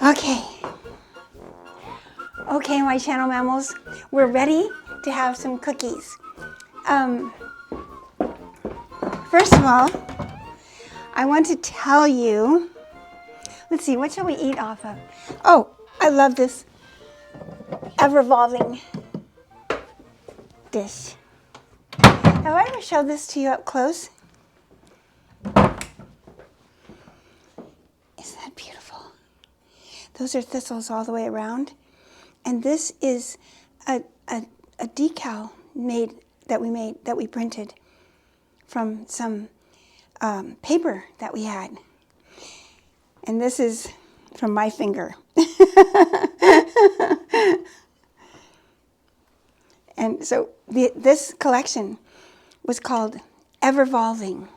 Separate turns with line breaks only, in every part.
Okay. Okay, my channel mammals, we're ready to have some cookies. First of all, I want to tell you, let's see, what shall we eat off of? Oh, I love this ever-evolving dish. Have I ever showed this to you up close? Isn't that beautiful? Those are thistles all the way around. And this is a decal that we printed from some paper that we had. And this is from my finger. And so this collection was called Ever-Evolving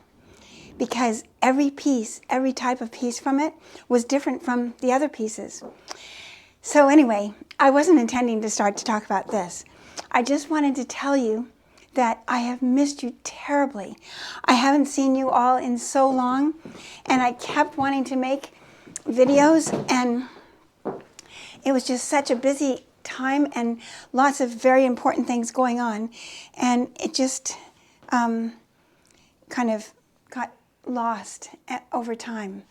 because every piece, every type of piece from it was different from the other pieces. So anyway, I wasn't intending to start to talk about this. I just wanted to tell you that I have missed you terribly. I haven't seen you all in so long, and I kept wanting to make videos, and it was just such a busy time and lots of very important things going on, and it just kind of got lost over time.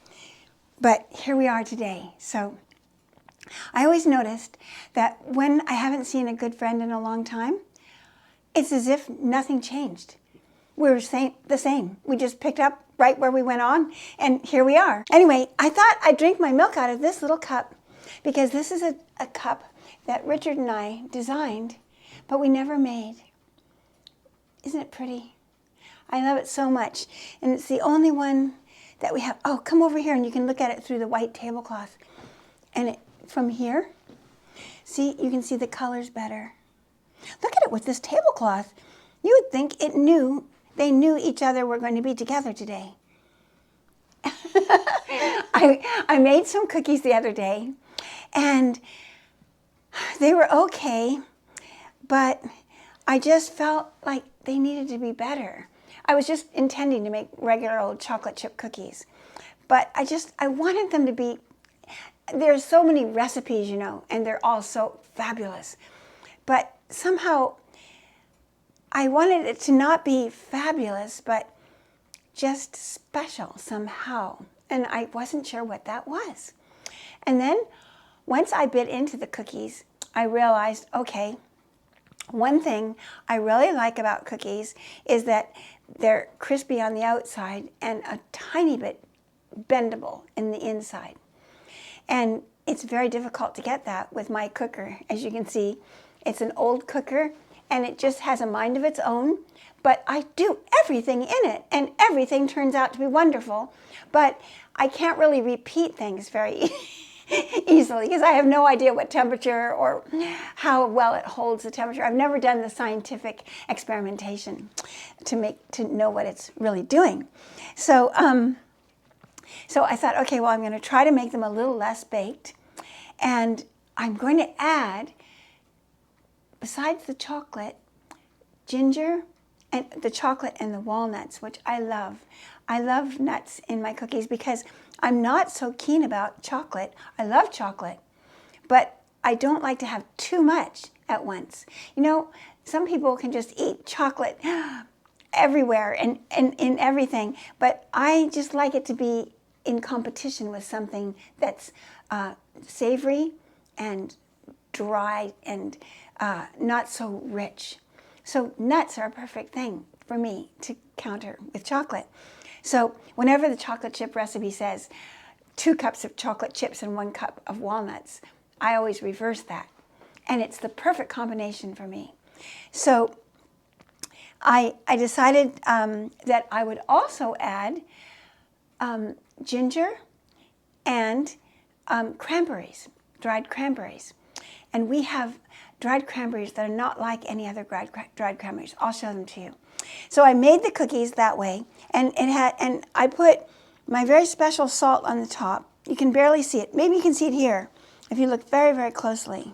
But here we are today. So I always noticed that when I haven't seen a good friend in a long time, it's as if nothing changed. We're the same. We just picked up right where we went on, and here we are. Anyway, I thought I'd drink my milk out of this little cup because this is a cup that Richard and I designed, but we never made. Isn't it pretty? I love it so much, and it's the only one that we have. Oh, come over here and you can look at it through the white tablecloth. And from here, see, you can see the colors better. Look at it with this tablecloth. You would think they knew each other were going to be together today. I made some cookies the other day, and they were okay, but I just felt like they needed to be better. I was just intending to make regular old chocolate chip cookies, but I wanted them to be, there's so many recipes, you know, and they're all so fabulous, but somehow I wanted it to not be fabulous, but just special somehow, and I wasn't sure what that was. And then once I bit into the cookies, I realized, okay, one thing I really like about cookies is that they're crispy on the outside and a tiny bit bendable in the inside. And it's very difficult to get that with my cooker. As you can see, it's an old cooker and it just has a mind of its own, but I do everything in it and everything turns out to be wonderful, but I can't really repeat things very easily because I have no idea what temperature or how well it holds the temperature. I've never done the scientific experimentation to know what it's really doing. So so I thought, okay, well, I'm going to try to make them a little less baked, and I'm going to add, besides the chocolate, ginger, and the chocolate and the walnuts, which I love. I love nuts in my cookies because I'm not so keen about chocolate. I love chocolate, but I don't like to have too much at once. You know, some people can just eat chocolate everywhere and in everything, but I just like it to be in competition with something that's savory and dry and not so rich. So nuts are a perfect thing for me to counter with chocolate. So whenever the chocolate chip recipe says 2 cups of chocolate chips and 1 cup of walnuts, I always reverse that. And it's the perfect combination for me. So I decided that I would also add ginger and cranberries, dried cranberries. And we have dried cranberries that are not like any other dried cranberries. I'll show them to you. So I made the cookies that way, and I put my very special salt on the top. You can barely see it. Maybe you can see it here if you look very, very closely.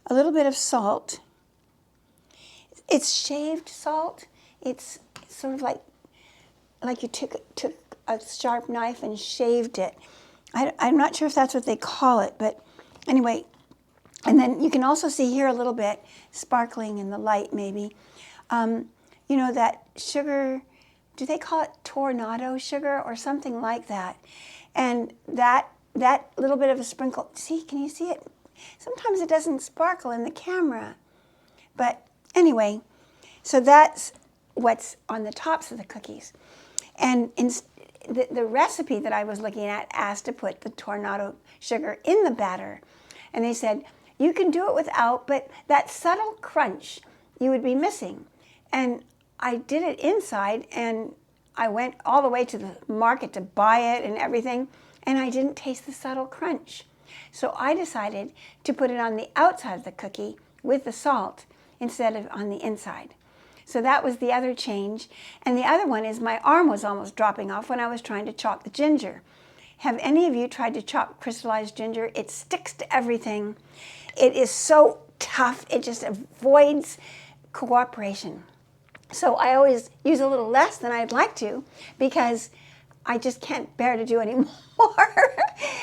A little bit of salt. It's shaved salt. It's sort of like you took a sharp knife and shaved it. I'm not sure if that's what they call it, but anyway. And then you can also see here a little bit sparkling in the light, maybe. You know, that sugar, do they call it tornado sugar or something like that? And that little bit of a sprinkle, see, can you see it? Sometimes it doesn't sparkle in the camera. But anyway, so that's what's on the tops of the cookies. And the recipe that I was looking at asked to put the tornado sugar in the batter. And they said, you can do it without, but that subtle crunch you would be missing. And I did it inside, and I went all the way to the market to buy it and everything, and I didn't taste the subtle crunch. So I decided to put it on the outside of the cookie with the salt instead of on the inside. So that was the other change. And the other one is my arm was almost dropping off when I was trying to chop the ginger. Have any of you tried to chop crystallized ginger? It sticks to everything. It is so tough. It just avoids cooperation. So I always use a little less than I'd like to because I just can't bear to do any more.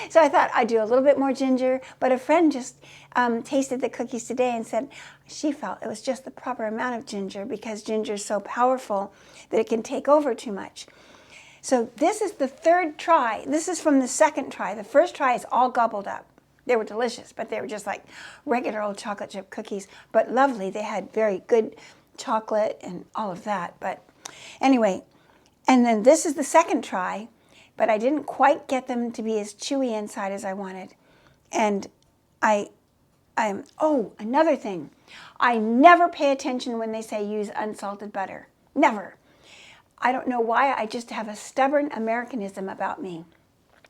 So I thought I'd do a little bit more ginger, but a friend just tasted the cookies today and said she felt it was just the proper amount of ginger because ginger is so powerful that it can take over too much. So this is the third try. This is from the second try. The first try is all gobbled up. They were delicious, but they were just like regular old chocolate chip cookies, but lovely. They had very good chocolate and all of that. But anyway, and then this is the second try, but I didn't quite get them to be as chewy inside as I wanted. And oh, another thing. I never pay attention when they say use unsalted butter. Never. I don't know why, I just have a stubborn Americanism about me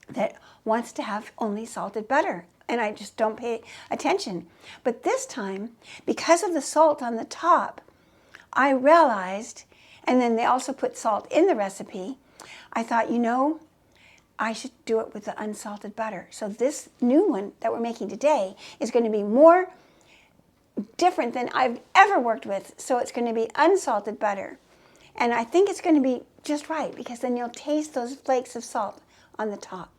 that wants to have only salted butter. And I just don't pay attention. But this time, because of the salt on the top, I realized, and then they also put salt in the recipe, I thought, you know, I should do it with the unsalted butter. So this new one that we're making today is going to be more different than I've ever worked with. So it's going to be unsalted butter. And I think it's going to be just right because then you'll taste those flakes of salt on the top.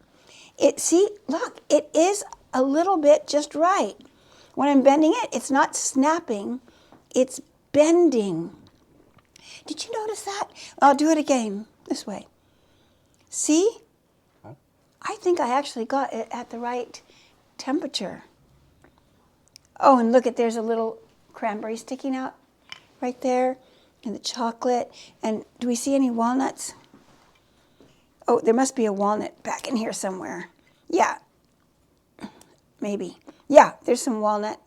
See, look, it is a little bit just right. When I'm bending it, it's not snapping, it's bending. Did you notice that? I'll do it again this way. See? I think I actually got it at the right temperature. Oh, and look, there's a little cranberry sticking out right there, and the chocolate. And do we see any walnuts? Oh, there must be a walnut back in here somewhere. Yeah, maybe. Yeah, there's some walnut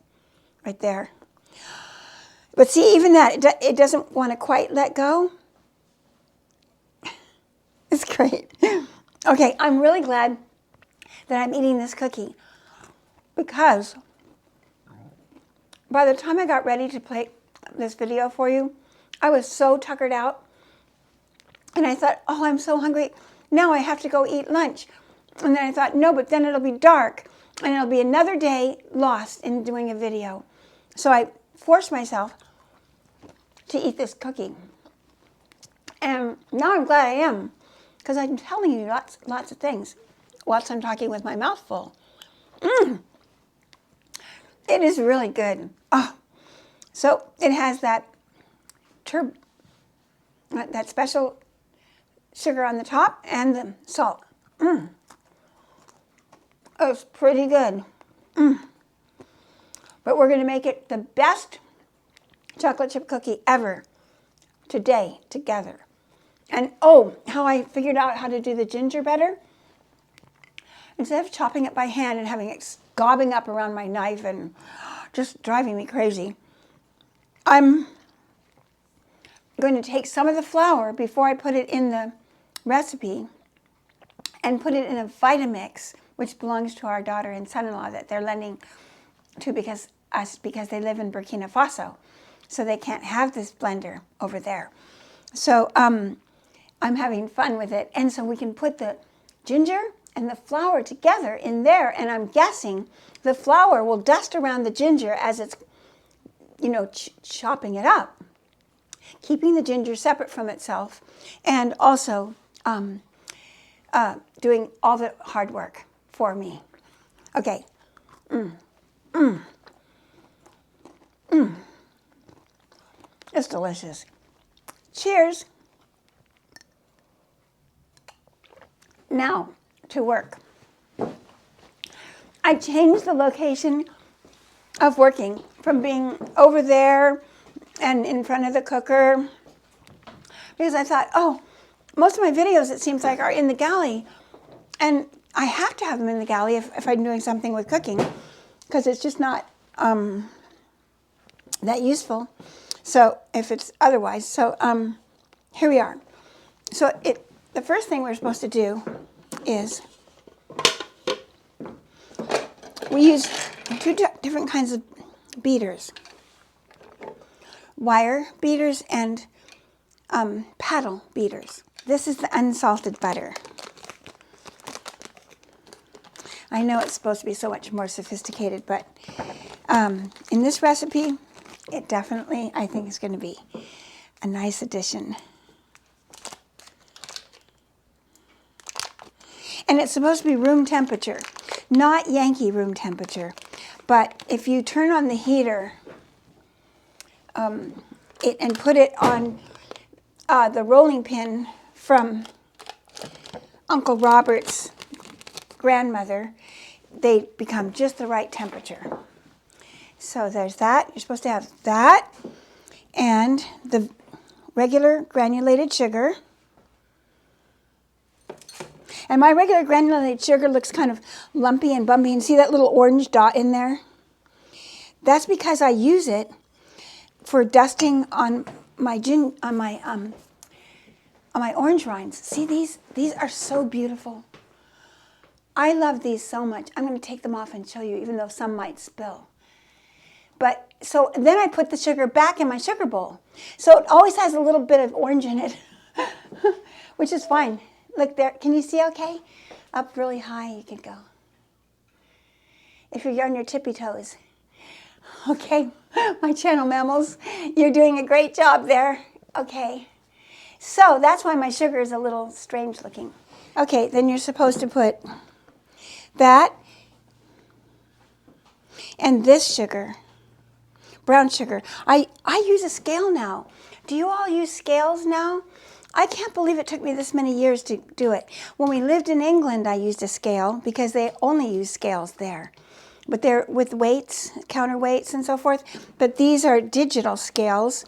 right there. But see, even that, it doesn't want to quite let go. It's great. Okay, I'm really glad that I'm eating this cookie because by the time I got ready to play this video for you, I was so tuckered out. And I thought, oh, I'm so hungry. Now I have to go eat lunch. And then I thought, no, but then it'll be dark. And it'll be another day lost in doing a video. So I forced myself to eat this cookie. And now I'm glad I am. Because I'm telling you lots of things whilst I'm talking with my mouth full. It is really good. Oh. So it has that special sugar on the top and the salt. It's pretty good. But we're going to make it the best chocolate chip cookie ever today together. And oh, how I figured out how to do the ginger better. Instead of chopping it by hand and having it gobbing up around my knife and just driving me crazy, I'm going to take some of the flour before I put it in the recipe and put it in a Vitamix, which belongs to our daughter and son-in-law that they're lending to because they live in Burkina Faso. So they can't have this blender over there. So I'm having fun with it. And so we can put the ginger and the flour together in there. And I'm guessing the flour will dust around the ginger as it's, chopping it up, keeping the ginger separate from itself, and also doing all the hard work for me. Okay. It's delicious. Cheers. Now to work. I changed the location of working from being over there and in front of the cooker because I thought, oh, most of my videos, it seems like, are in the galley. And I have to have them in the galley if I'm doing something with cooking because it's just not that useful. So if it's otherwise. So here we are. So the first thing we're supposed to do is we use two different kinds of beaters. Wire beaters and paddle beaters. This is the unsalted butter. I know it's supposed to be so much more sophisticated, but in this recipe, it definitely, I think, is going to be a nice addition. And it's supposed to be room temperature, not Yankee room temperature. But if you turn on the heater and put it on the rolling pin from Uncle Robert's grandmother, they become just the right temperature. So there's that. You're supposed to have that and the regular granulated sugar. And my regular granulated sugar looks kind of lumpy and bumpy. And see that little orange dot in there? That's because I use it for dusting on my orange rinds. See these? These are so beautiful. I love these so much. I'm going to take them off and show you, even though some might spill. But so then I put the sugar back in my sugar bowl. So it always has a little bit of orange in it, which is fine. Look there. Can you see okay? Up really high you can go. If you're on your tippy toes. Okay, my channel mammals, you're doing a great job there. Okay. So that's why my sugar is a little strange looking. Okay, then you're supposed to put that and this sugar, brown sugar. I use a scale now. Do you all use scales now? I can't believe it took me this many years to do it. When we lived in England, I used a scale because they only use scales there. But they're with weights, counterweights and so forth. But these are digital scales.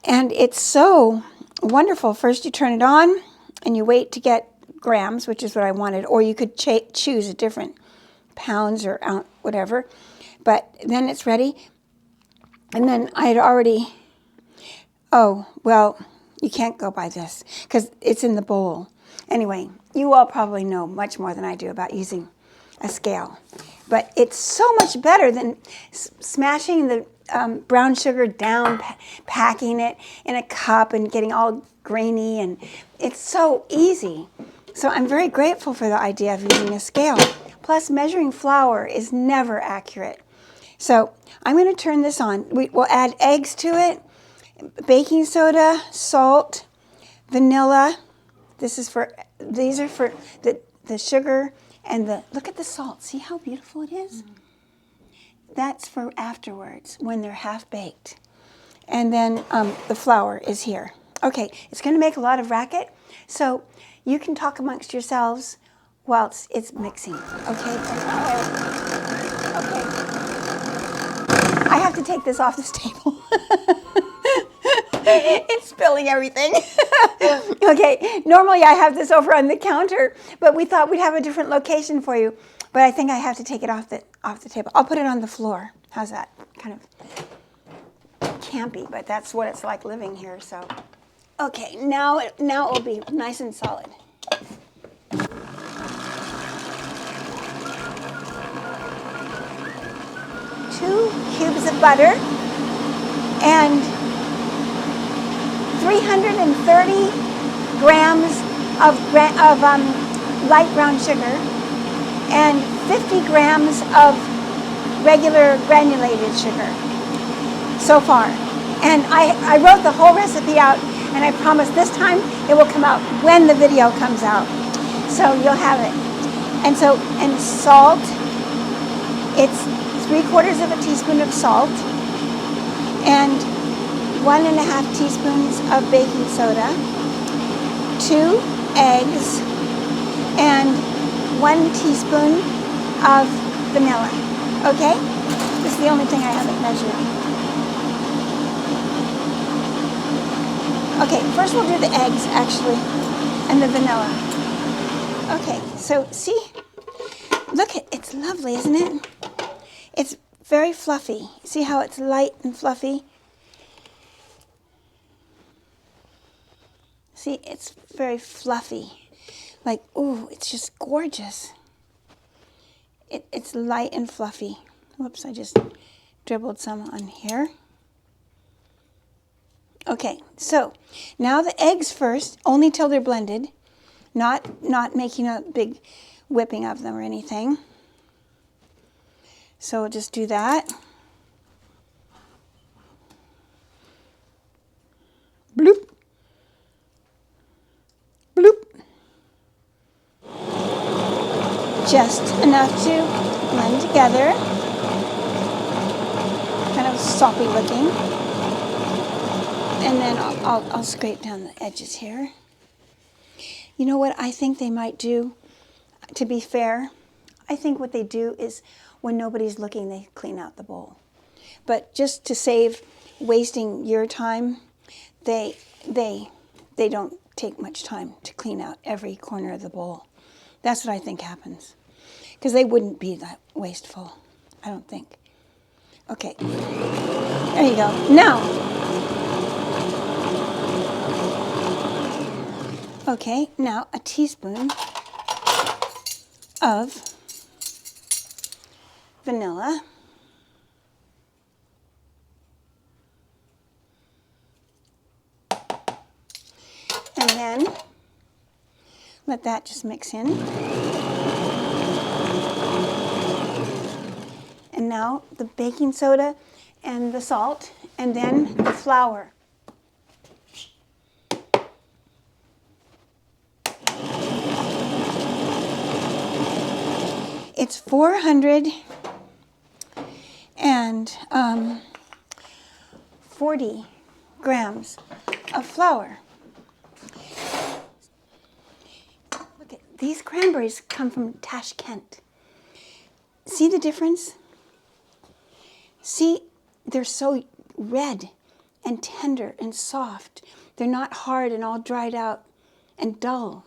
And it's so wonderful. First you turn it on and you wait to get grams, which is what I wanted. Or you could choose a different pounds or ounce, whatever. But then it's ready. And then I had already, oh, well, you can't go by this because it's in the bowl. Anyway, you all probably know much more than I do about using a scale. But it's so much better than smashing the brown sugar down, packing it in a cup and getting all grainy. And it's so easy. So I'm very grateful for the idea of using a scale. Plus, measuring flour is never accurate. So I'm going to turn this on. We'll add eggs to it, baking soda, salt, vanilla. These are for the sugar and look at the salt. See how beautiful it is? That's for afterwards when they're half baked. And then the flour is here. Okay, it's going to make a lot of racket. So you can talk amongst yourselves whilst it's mixing. Okay? Okay. I have to take this off this table. It's spilling everything. Okay, normally I have this over on the counter, but we thought we'd have a different location for you. But I think I have to take it off the table. I'll put it on the floor. How's that? Kind of campy, but that's what it's like living here. So, okay, now it will be nice and solid. 2 cubes of butter and 330 grams of light brown sugar and 50 grams of regular granulated sugar so far. And I wrote the whole recipe out, and I promise this time it will come out when the video comes out. So you'll have it. And so, and salt, it's 3/4 teaspoon of salt and 1.5 teaspoons of baking soda, 2 eggs, and 1 teaspoon of vanilla. Okay? This is the only thing I haven't measured. Okay, first we'll do the eggs, actually, and the vanilla. Okay, so see? Look, it's lovely, isn't it? It's very fluffy. See how it's light and fluffy? See, it's very fluffy. Like, ooh, it's just gorgeous. It's light and fluffy. Whoops, I just dribbled some on here. Okay, so now the eggs first, only till they're blended, not making a big whipping of them or anything. So we'll just do that. Bloop. Bloop. Just enough to blend together. Kind of soppy looking. And then I'll scrape down the edges here. You know what I think they might do, to be fair? I think what they do is when nobody's looking, they clean out the bowl. But just to save wasting your time, they don't take much time to clean out every corner of the bowl. That's what I think happens. Because they wouldn't be that wasteful, I don't think. Okay, there you go. Now, okay, now a teaspoon of vanilla. And then let that just mix in. And now the baking soda and the salt, and then the flour. It's 440 grams of flour. Look at these cranberries come from Tashkent. See the difference? See, they're so red and tender and soft. They're not hard and all dried out and dull.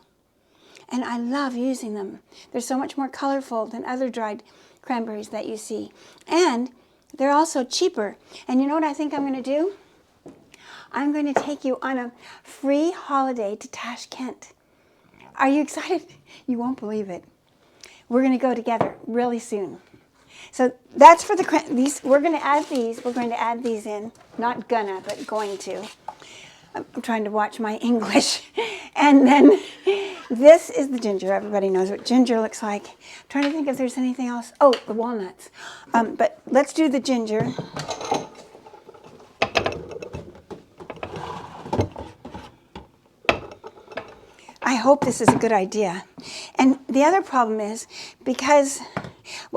And I love using them. They're so much more colorful than other dried cranberries that you see. And they're also cheaper. And you know what I think I'm going to do? I'm going to take you on a free holiday to Tashkent. Are you excited? You won't believe it. We're going to go together really soon. So that's for the these. We're going to add these. We're going to add these in. Not gonna, but going to. I'm trying to watch my English. And then this is the ginger. Everybody knows what ginger looks like. I'm trying to think if there's anything else. Oh, the walnuts. But let's do the ginger. I hope this is a good idea. And the other problem is because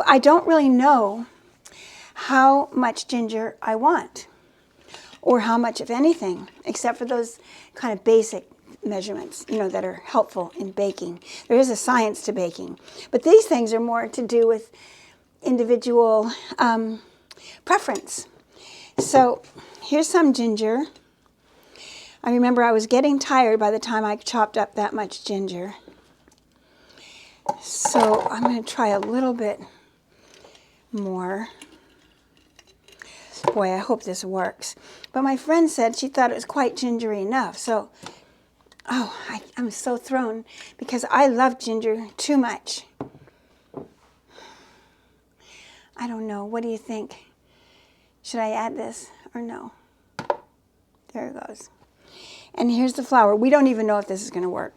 I don't really know how much ginger I want, or how much of anything, except for those kind of basic measurements, you know, that are helpful in baking. There is a science to baking, but these things are more to do with individual preference. So here's some ginger. I remember I was getting tired by the time I chopped up that much ginger. So I'm going to try a little bit more. Boy, I hope this works. But my friend said she thought it was quite gingery enough. So, oh, I'm so thrown because I love ginger too much. I don't know. What do you think? Should I add this or no? There it goes. And here's the flour. We don't even know if this is going to work.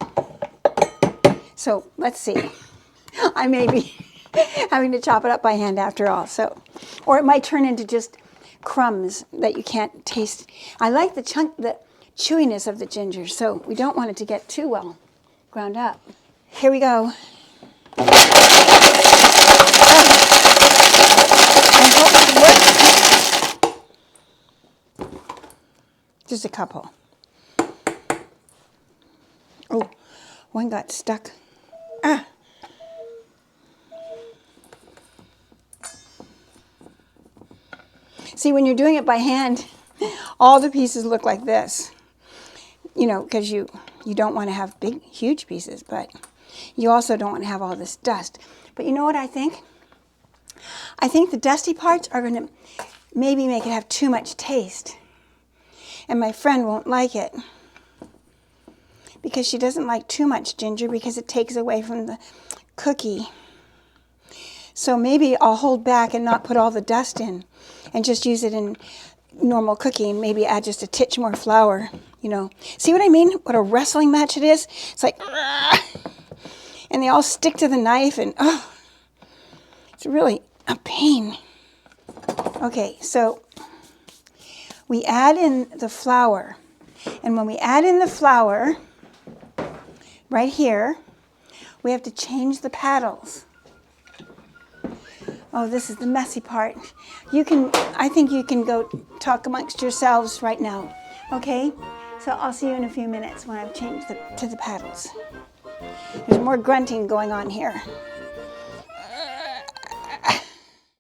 So let's see. I may be having to chop it up by hand after all. So, or it might turn into just crumbs that you can't taste. I like the chewiness of the ginger, so we don't want it to get too well ground up. Here we go. just a couple. Oh, one got stuck. Ah. See, when you're doing it by hand, all the pieces look like this. You know, because you don't want to have big, huge pieces, but you also don't want to have all this dust. But you know what I think? I think the dusty parts are going to maybe make it have too much taste. And my friend won't like it because she doesn't like too much ginger because it takes away from the cookie. So maybe I'll hold back and not put all the dust in and just use it in normal cooking, and maybe add just a titch more flour, you know. See what I mean? What a wrestling match it is? It's like, and they all stick to the knife, and it's really a pain. Okay, so we add in the flour, and when we add in the flour, right here, we have to change the paddles. Oh, this is the messy part. I think you can go talk amongst yourselves right now, okay? So I'll see you in a few minutes when I've changed to the paddles. There's more grunting going on here.